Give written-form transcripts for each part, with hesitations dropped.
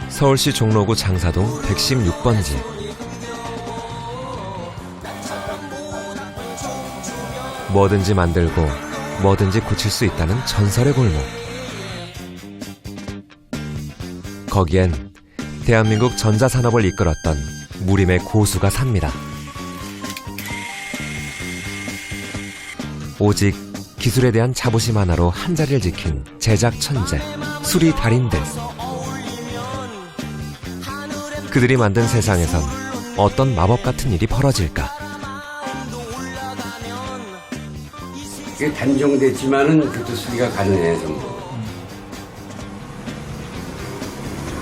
서울시 종로구 장사동 116번지. 뭐든지 만들고 뭐든지 고칠 수 있다는 전설의 골목. 거기엔 대한민국 전자산업을 이끌었던 무림의 고수가 삽니다. 오직 기술에 대한 자부심 하나로 한자리를 지킨 제작 천재, 수리 달인들. 그들이 만든 세상에선 어떤 마법 같은 일이 벌어질까? 이게 단종됐지만은 그것도 수리가 가능해 전부.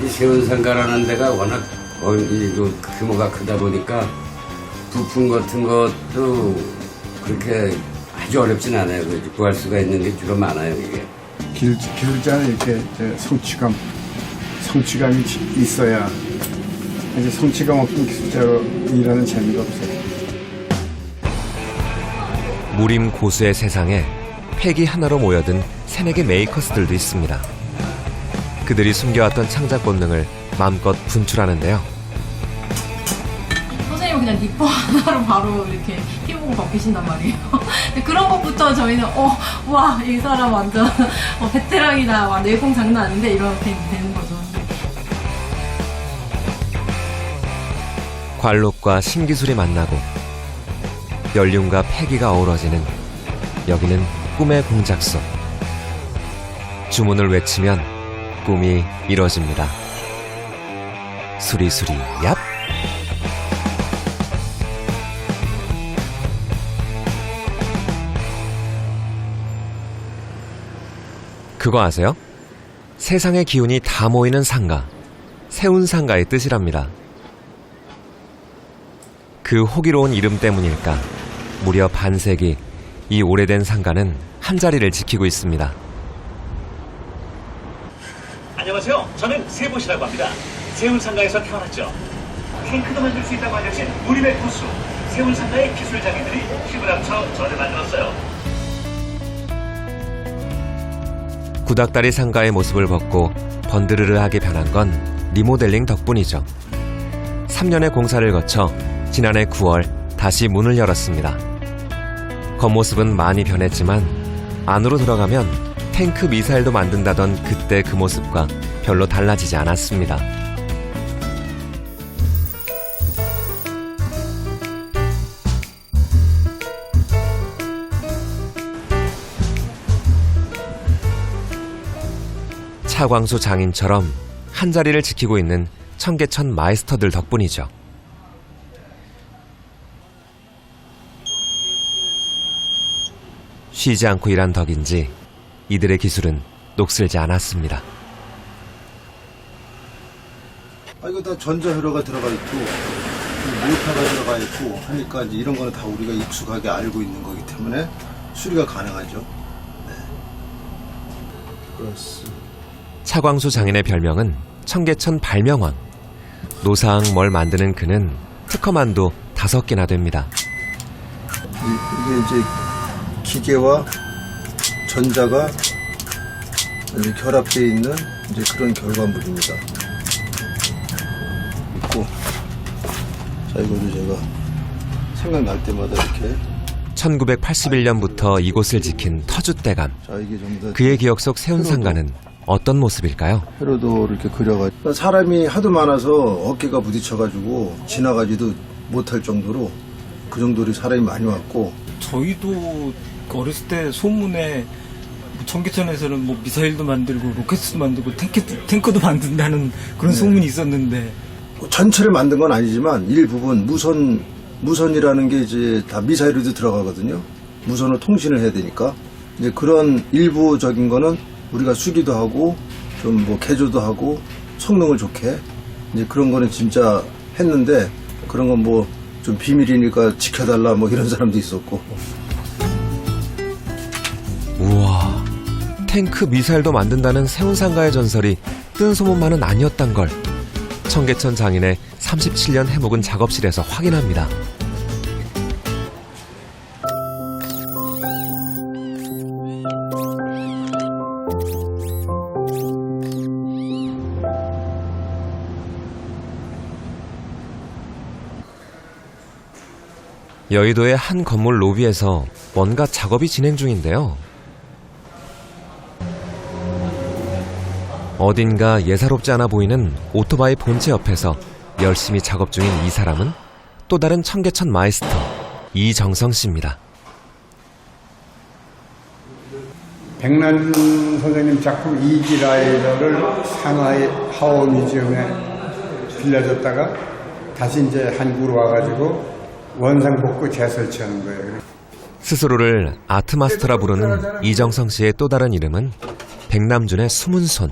이 세운상가라는 데가 워낙 규모가 크다 보니까 부품 같은 것도 그렇게 아주 어렵진 않아요. 구할 수가 있는 게 주로 많아요, 이게. 기술자는 이렇게 성취감이 있어야. 이제 성취감 없는 기술자로 일하는 재미가 없어요. 무림 고수의 세상에 폐기 하나로 모여든 새내기 메이커스들도 있습니다. 그들이 숨겨왔던 창작 본능을 마음껏 분출하는데요. 선생님은 그냥 니퍼 하나로 바로 이렇게 피부공 벗기신단 말이에요. 근데 그런 것부터 저희는 와, 이 사람 완전 베테랑이다, 와, 내공 장난 아닌데 이렇게 되는 거죠. 관록과 신기술이 만나고 연륜과 패기가 어우러지는 여기는 꿈의 공작소. 주문을 외치면 꿈이 이뤄집니다. 수리수리 얍! 그거 아세요? 세상의 기운이 다 모이는 상가, 세운상가의 뜻이랍니다. 그 호기로운 이름 때문일까 무려 반세기 이 오래된 상가는 한자리를 지키고 있습니다. 안녕하세요. 저는 세보시라고 합니다. 세운상가에서 태어났죠. 탱크도 만들 수 있다고 알려진 무림의 고수 세운상가의 기술장애들이 힘을 합쳐 저를 만들었어요. 구닥다리 상가의 모습을 벗고 번드르르하게 변한 건 리모델링 덕분이죠. 3년의 공사를 거쳐 지난해 9월 다시 문을 열었습니다. 겉모습은 많이 변했지만 안으로 들어가면 탱크 미사일도 만든다던 그때 그 모습과 별로 달라지지 않았습니다. 차광수 장인처럼 한자리를 지키고 있는 청계천 마이스터들 덕분이죠. 쉬지 않고 일한 덕인지 이들의 기술은 녹슬지 않았습니다. 이거 다 전자회로가 들어가 있고 모터가 들어가 있고 하니까 이제 이런 거는 다 우리가 익숙하게 알고 있는 거기 때문에 수리가 가능하죠. 네. 그렇습니다. 차광수 장인의 별명은 청계천 발명왕. 노상 뭘 만드는 그는 특허만도 5개나 됩니다. 이게 이제 기계와 전자가 이렇게 결합되어 있는 이제 그런 결과물입니다. 있고, 자, 이거도 제가 생각날 때마다 이렇게 1981년부터 이곳을 지킨 터줏대감. 자, 이게 전부 다 그의 기억 속 세운상가는 어떤 모습일까요? 회로도 이렇게 그려가지고 사람이 하도 많아서 어깨가 부딪혀가지고 지나가지도 못할 정도로 그 정도로 사람이 많이 왔고, 저희도 어렸을 때 소문에 청계천에서는 뭐 미사일도 만들고 로켓도 만들고 탱크도 만든다는 그런 소문이 있었는데 전체를 만든 건 아니지만 일부분 무선이라는 게 이제 다 미사일에도 들어가거든요. 무선으로 통신을 해야 되니까 이제 그런 일부적인 거는 우리가 수리도 하고 좀 뭐 개조도 하고 성능을 좋게 이제 그런 거는 진짜 했는데 그런 건 뭐 좀 비밀이니까 지켜달라 뭐 이런 사람도 있었고. 우와, 탱크 미사일도 만든다는 세운상가의 전설이 뜬 소문만은 아니었단 걸 청계천 장인의 37년 해묵은 작업실에서 확인합니다. 여의도의 한 건물 로비에서 뭔가 작업이 진행 중인데요. 어딘가 예사롭지 않아 보이는 오토바이 본체 옆에서 열심히 작업 중인 이 사람은 또 다른 청계천 마이스터 이정성 씨입니다. 백남준 선생님 작품 이지라이더를 상하이 하워 뮤지엄에 빌려줬다가 다시 이제 한국으로 와가지고 원상복구 재설치하는 거예요. 스스로를 아트마스터라 부르는 이정성 씨의 또 다른 이름은 백남준의 숨은 손.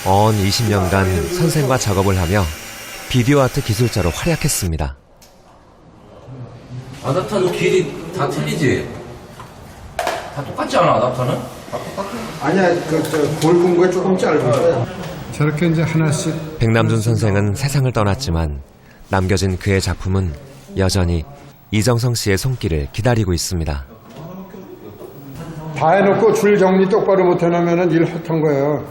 언 20년간 선생과 작업을 하며 비디오 아트 기술자로 활약했습니다. 아답터는 길이 다 틀리지? 다 똑같지 않아, 아답터는? 아니야, 골 거 조금 짧아요. 저렇게 이제 하나씩. 백남준 선생은 세상을 떠났지만 남겨진 그의 작품은 여전히 이정성 씨의 손길을 기다리고 있습니다. 다 해놓고 줄 정리 똑바로 못 해놓으면 일 헛한 거예요.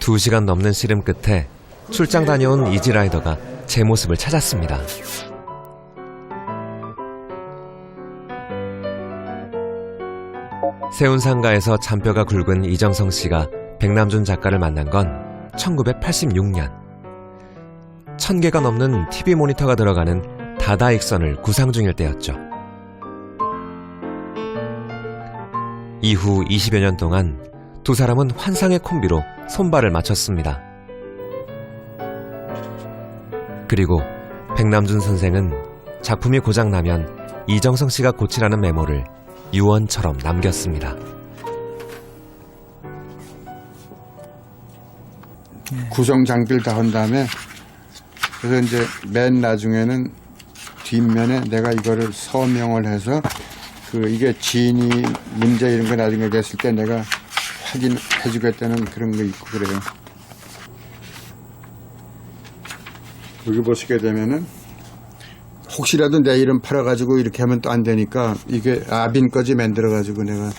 2시간 넘는 씨름 끝에 출장 다녀온 이지라이더가 제 모습을 찾았습니다. 세운상가에서 잔뼈가 굵은 이정성 씨가 백남준 작가를 만난 건 1986년. 1000개가 넘는 TV 모니터가 들어가는 다다익선을 구상 중일 때였죠. 이후 20여 년 동안 두 사람은 환상의 콤비로 손발을 맞췄습니다. 그리고 백남준 선생은 작품이 고장나면 이정성 씨가 고치라는 메모를 유언처럼 남겼습니다. 구성 장비를 다 한 다음에 그래서 이제 맨 나중에는 뒷면에 내가 이거를 서명을 해서 이게 지인이 문제 이런 거 나중에 됐을 때 내가 확인해 주겠다는 그런 거 있고 그래요. 여기 보시게 되면은 혹시라도 내 이름 팔아가지고 이렇게 하면 또 안 되니까 이게 아빈까지 만들어가지고 내가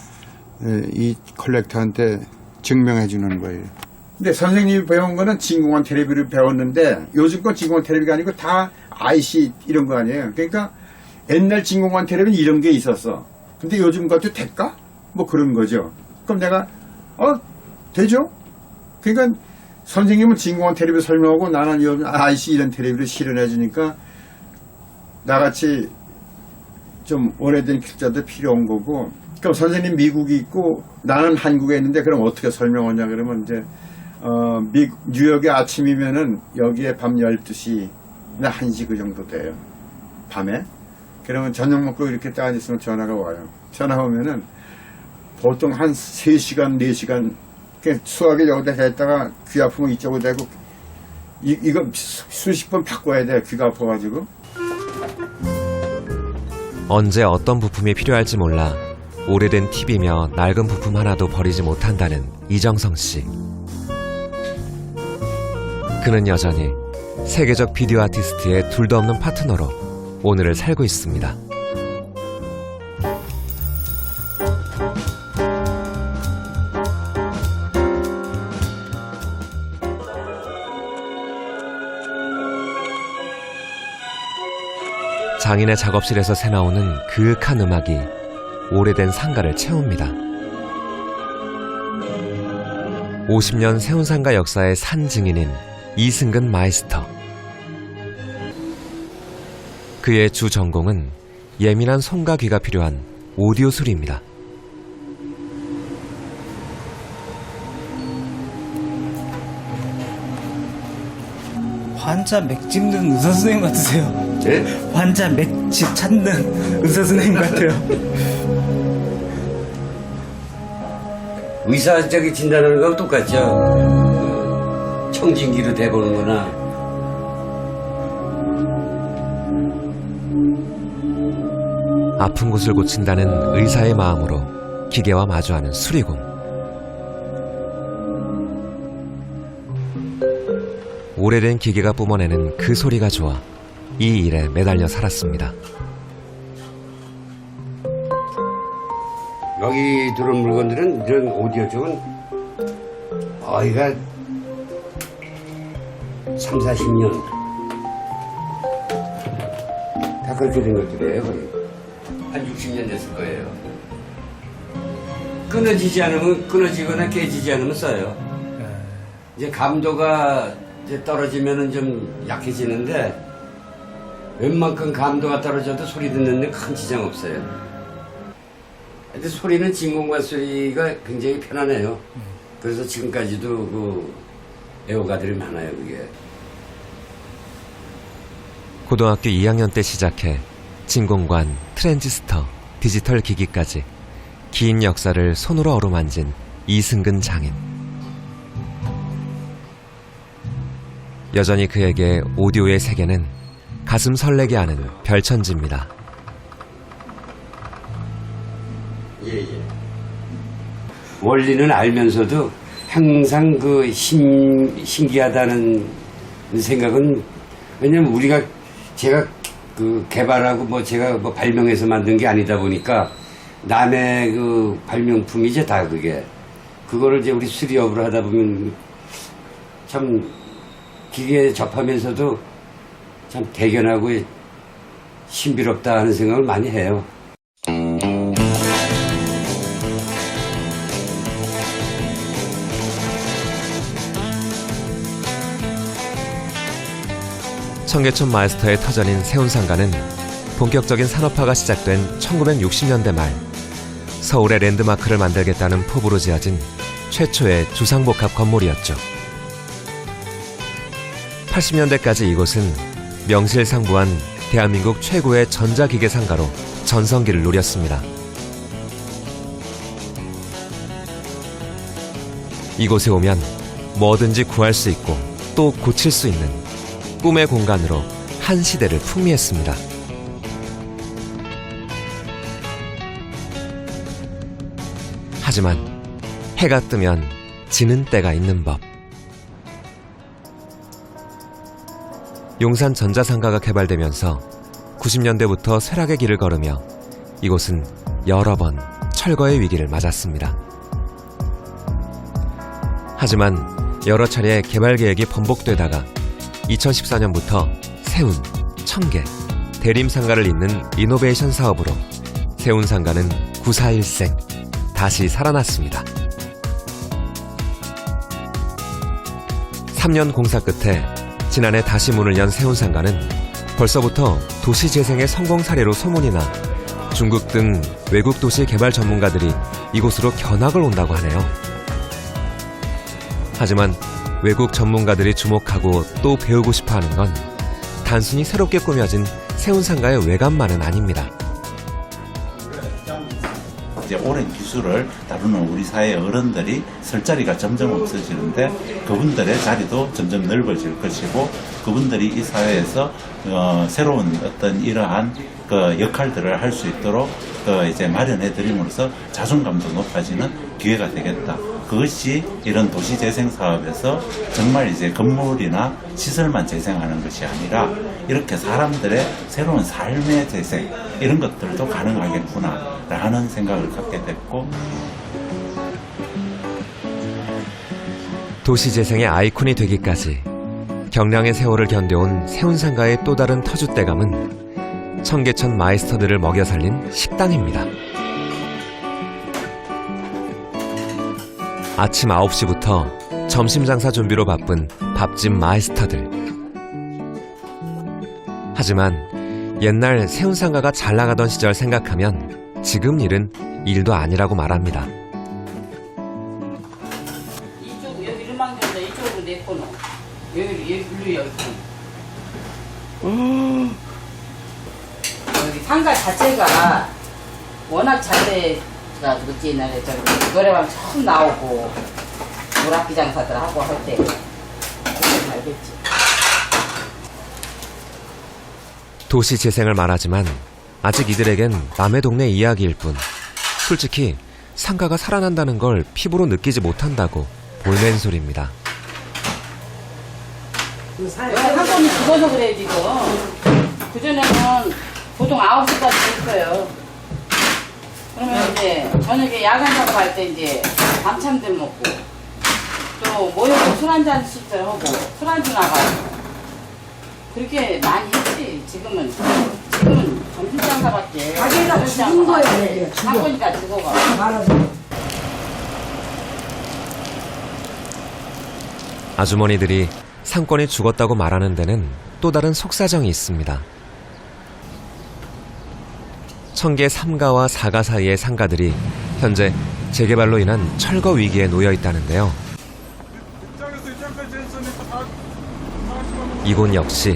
이 컬렉터한테 증명해 주는 거예요. 근데 선생님이 배운 거는 진공관 텔레비를 배웠는데 요즘 건 진공관 텔레비가 아니고 다 IC 이런 거 아니에요. 그러니까 옛날 진공관 텔레비는 이런 게 있었어. 근데 요즘 것도 될까? 뭐 그런 거죠. 그럼 내가 되죠? 그러니까 선생님은 진공관 텔레비 설명하고 나는 요즘 IC 이런 텔레비를 실현해 주니까 나같이 좀 오래된 기술자도 필요한 거고. 그럼 선생님 미국이 있고 나는 한국에 있는데 그럼 어떻게 설명하냐 그러면 이제 뉴욕의 아침이면은 여기에 밤 12시, 1시 그 정도 돼요. 밤에. 그러면 저녁 먹고 이렇게 딱 있으면 전화가 와요. 전화 오면은 보통 한 3시간, 4시간 수학을 여기다 했다가 귀 아프면 이쪽으로 대고 이거 수십 번 바꿔야 돼. 귀가 아파가지고. 언제 어떤 부품이 필요할지 몰라 오래된 TV며 낡은 부품 하나도 버리지 못한다는 이정성 씨. 그는 여전히 세계적 비디오 아티스트의 둘도 없는 파트너로 오늘을 살고 있습니다. 장인의 작업실에서 새나오는 그윽한 음악이 오래된 상가를 채웁니다. 50년 세운상가 역사의 산 증인인 이승근 마이스터. 그의 주 전공은 예민한 손과 귀가 필요한 오디오 수리입니다. 환자 맥 짚는 의사 선생님 같으세요. 네? 환자 맥집 찾는 의사 선생님 같아요. 의사적인 진단하는 거하고 똑같죠. 청진기로 대보는 거나. 아픈 곳을 고친다는 의사의 마음으로 기계와 마주하는 수리공. 오래된 기계가 뿜어내는 그 소리가 좋아 이 일에 매달려 살았습니다. 여기 들어온 물건들은 이런 오디오 쪽은 거의가 3, 40년 그렇게 된 것들이에요. 거의. 한 60년 됐을 거예요. 끊어지지 않으면, 끊어지거나 깨지지 않으면 써요. 이제 감도가 이제 떨어지면은 좀 약해지는데, 웬만큼 감도가 떨어져도 소리 듣는 데 큰 지장 없어요. 근데 소리는 진공관 소리가 굉장히 편안해요. 그래서 지금까지도 그 애호가들이 많아요, 그게. 고등학교 2학년 때 시작해 진공관, 트랜지스터, 디지털 기기까지 긴 역사를 손으로 어루만진 이승근 장인. 여전히 그에게 오디오의 세계는 가슴 설레게 하는 별천지입니다. 예. 원리는 알면서도 항상 그 신기하다는 생각은, 왜냐면 제가 그 개발하고 뭐 제가 뭐 발명해서 만든 게 아니다 보니까 남의 그 발명품이죠, 다 그게. 그거를 이제 우리 수리업을 하다 보면 참 기계에 접하면서도 참 대견하고 신비롭다 하는 생각을 많이 해요. 청계천 마이스터의 터전인 세운상가는 본격적인 산업화가 시작된 1960년대 말 서울의 랜드마크를 만들겠다는 포부로 지어진 최초의 주상복합 건물이었죠. 80년대까지 이곳은 명실상부한 대한민국 최고의 전자기계 상가로 전성기를 누렸습니다. 이곳에 오면 뭐든지 구할 수 있고 또 고칠 수 있는 꿈의 공간으로 한 시대를 풍미했습니다. 하지만 해가 뜨면 지는 때가 있는 법. 용산 전자상가가 개발되면서 90년대부터 쇠락의 길을 걸으며 이곳은 여러 번 철거의 위기를 맞았습니다. 하지만 여러 차례 개발 계획이 번복되다가 2014년부터 세운, 청계, 대림상가를 잇는 리노베이션 사업으로 세운상가는 94일생 다시 살아났습니다. 3년 공사 끝에 지난해 다시 문을 연 세운상가는 벌써부터 도시재생의 성공 사례로 소문이 나 중국 등 외국 도시 개발 전문가들이 이곳으로 견학을 온다고 하네요. 하지만 외국 전문가들이 주목하고 또 배우고 싶어하는 건 단순히 새롭게 꾸며진 세운상가의 외관만은 아닙니다. 이제 오랜 기술을 다루는 우리 사회 어른들이 설 자리가 점점 없어지는데 그분들의 자리도 점점 넓어질 것이고 그분들이 이 사회에서 새로운 어떤 이러한 그 역할들을 할 수 있도록 이제 마련해 드림으로써 자존감도 높아지는 기회가 되겠다. 그것이 이런 도시 재생 사업에서 정말 이제 건물이나 시설만 재생하는 것이 아니라 이렇게 사람들의 새로운 삶의 재생 이런 것들도 가능하겠구나 라는 생각을 갖게 됐고, 도시 재생의 아이콘이 되기까지 경량의 세월을 견뎌온 세운상가의 또 다른 터줏대감은 청계천 마이스터들을 먹여 살린 식당입니다. 아침 9시부터 점심 장사 준비로 바쁜 밥집 마이스터들. 하지만 옛날 세운상가가 잘 나가던 시절 생각하면 지금 일은 일도 아니라고 말합니다. 이쪽 여기를 만들었는데 이쪽으로 내꺼놓. 여기. 여기 상가 자체가 워낙 잘 돼가지고 옛날에 저기 노래방 처음 나오고 노락기 장사들 하고 할 때 알겠지. 도시 재생을 말하지만 아직 이들에겐 남의 동네 이야기일 뿐 솔직히 상가가 살아난다는 걸 피부로 느끼지 못한다고 볼멘 소리입니다. 여기 한번이 죽어서 그래 지금. 그전에는 보통 9시까지 됐어요. 그러면 이제 저녁에 야간 작업할 때 이제 밤참들 먹고 또 모여서 술 한잔씩들 하고 술 한잔 나가고 그렇게 많이 했지. 지금은 점심장사밖에. 가게가 죽은 거예요. 사고니까 죽어가. 아주머니들이 상권이 죽었다고 말하는 데는 또 다른 속사정이 있습니다. 청계 3가와 4가 사이의 상가들이 현재 재개발로 인한 철거 위기에 놓여 있다는데요. 이곳 역시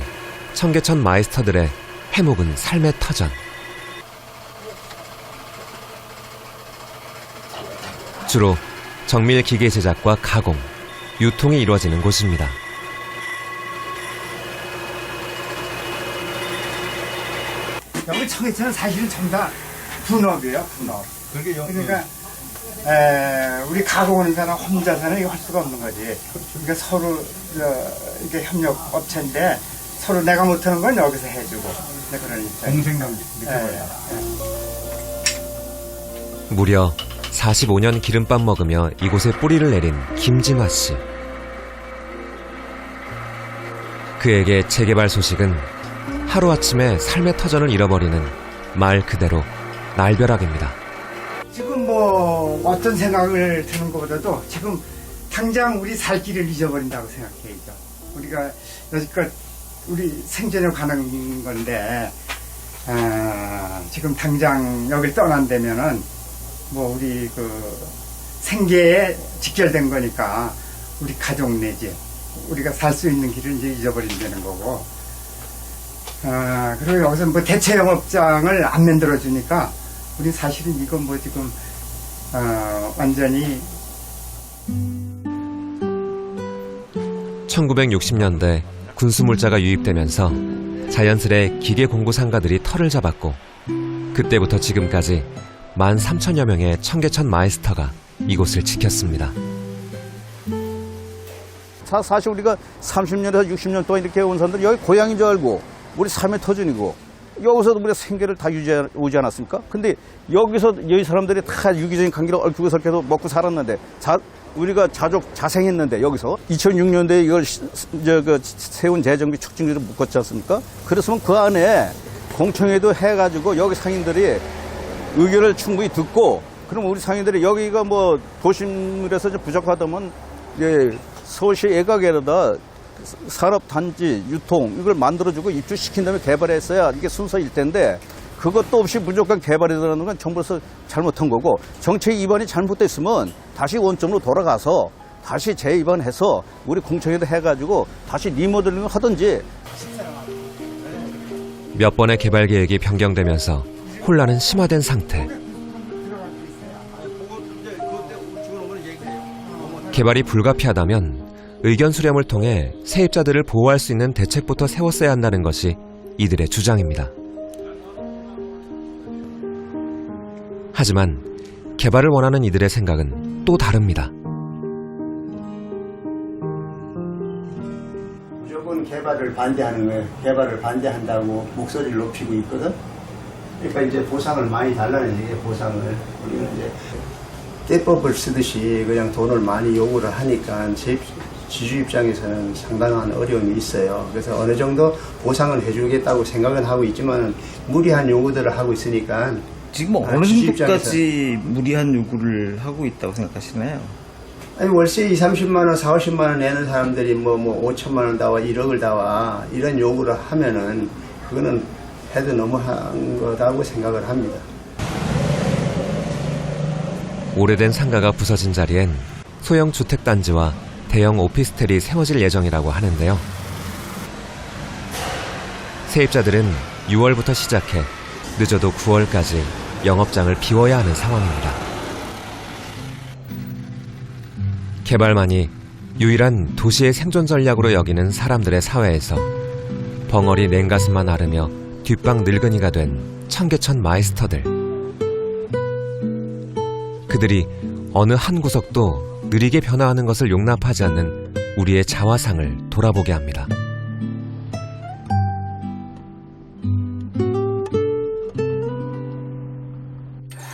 청계천 마이스터들의 해묵은 삶의 터전. 주로 정밀 기계 제작과 가공, 유통이 이루어지는 곳입니다. 여기 청계천은 사실은 전부 다 분업이에요, 분업. 그러니까 우리 가공하는 사람 혼자서는 이거 할 수가 없는 거지. 그러니까 서로 이게 협력 업체인데 서로 내가 못하는 건 여기서 해주고 그런 입장. 공생관 느껴봐요. 무려 45년 기름밥 먹으며 이곳에 뿌리를 내린 김진화 씨. 그에게 재개발 소식은 하루아침에 삶의 터전을 잃어버리는 말 그대로 날벼락입니다. 지금 뭐 어떤 생각을 드는 것보다도 지금 당장 우리 살 길을 잊어버린다고 생각해야죠. 우리가 여지껏 우리 생존에 관한 건데 지금 당장 여길 떠난다면은 뭐 우리 그 생계에 직결된 거니까 우리 가족 내지 우리가 살 수 있는 길을 이제 잊어버린다는 거고 그리고 여기서 뭐 대체 영업장을 안 만들어 주니까 우리 사실은 이건 뭐 지금 완전히 1960년대 군수물자가 유입되면서 자연스레 기계 공구 상가들이 털을 잡았고 그때부터 지금까지 13,000여 명의 청계천 마이스터가 이곳을 지켰습니다. 사실 우리가 30년에서 60년 동안 이렇게 온 사람들 여기 고향인 줄 알고 우리 삶의 터전이고 여기서도 우리가 생계를 다 유지하지 않았습니까? 근데 여기서 여기 사람들이 다 유기적인 관계로 얽히고 설켜서 먹고 살았는데 우리가 자생했는데 여기서 2006년도에 이걸 세운 재정비 촉진기를 묶었지 않습니까? 그랬으면 그 안에 공청회도 해가지고 여기 상인들이 의견을 충분히 듣고 그럼 우리 상인들이 여기가 뭐 도심에서 부족하다면 서울시 애각에다 산업단지, 유통 이걸 만들어주고 입주시킨 다음에 개발했어야 이게 순서일 텐데 그것도 없이 무조건 개발이 들어가는 건 정부에서 잘못한 거고 정책 입안이 잘못됐으면 다시 원점으로 돌아가서 다시 재입안해서 우리 공청회도 해가지고 다시 리모델링을 하든지. 몇 번의 개발 계획이 변경되면서 혼란은 심화된 상태. 개발이 불가피하다면 의견 수렴을 통해 세입자들을 보호할 수 있는 대책부터 세웠어야 한다는 것이 이들의 주장입니다. 하지만 개발을 원하는 이들의 생각은 또 다릅니다. 무조건 개발을 반대하는 거예요. 개발을 반대한다고 목소리를 높이고 있거든. 그러니까 이제 보상을 많이 달라는 얘기예요. 보상을 우리는 이제 떼법을 쓰듯이 그냥 돈을 많이 요구를 하니까 지주 입장에서는 상당한 어려움이 있어요. 그래서 어느 정도 보상을 해주겠다고 생각은 하고 있지만 무리한 요구들을 하고 있으니까. 지금 어느 정도까지 무리한 요구를 하고 있다고 생각하시나요? 아니 월세 30만 원, 40, 50만 원 내는 사람들이 뭐 5천만 원 다와 1억을 다와 이런 요구를 하면은 그거는 해도 너무한 거다고 생각을 합니다. 오래된 상가가 부서진 자리엔 소형 주택단지와 대형 오피스텔이 세워질 예정이라고 하는데요. 세입자들은 6월부터 시작해 늦어도 9월까지 영업장을 비워야 하는 상황입니다. 개발만이 유일한 도시의 생존 전략으로 여기는 사람들의 사회에서 벙어리 냉가슴만 앓으며 뒷방 늙은이가 된 청계천 마이스터들. 그들이 어느 한 구석도 느리게 변화하는 것을 용납하지 않는 우리의 자화상을 돌아보게 합니다.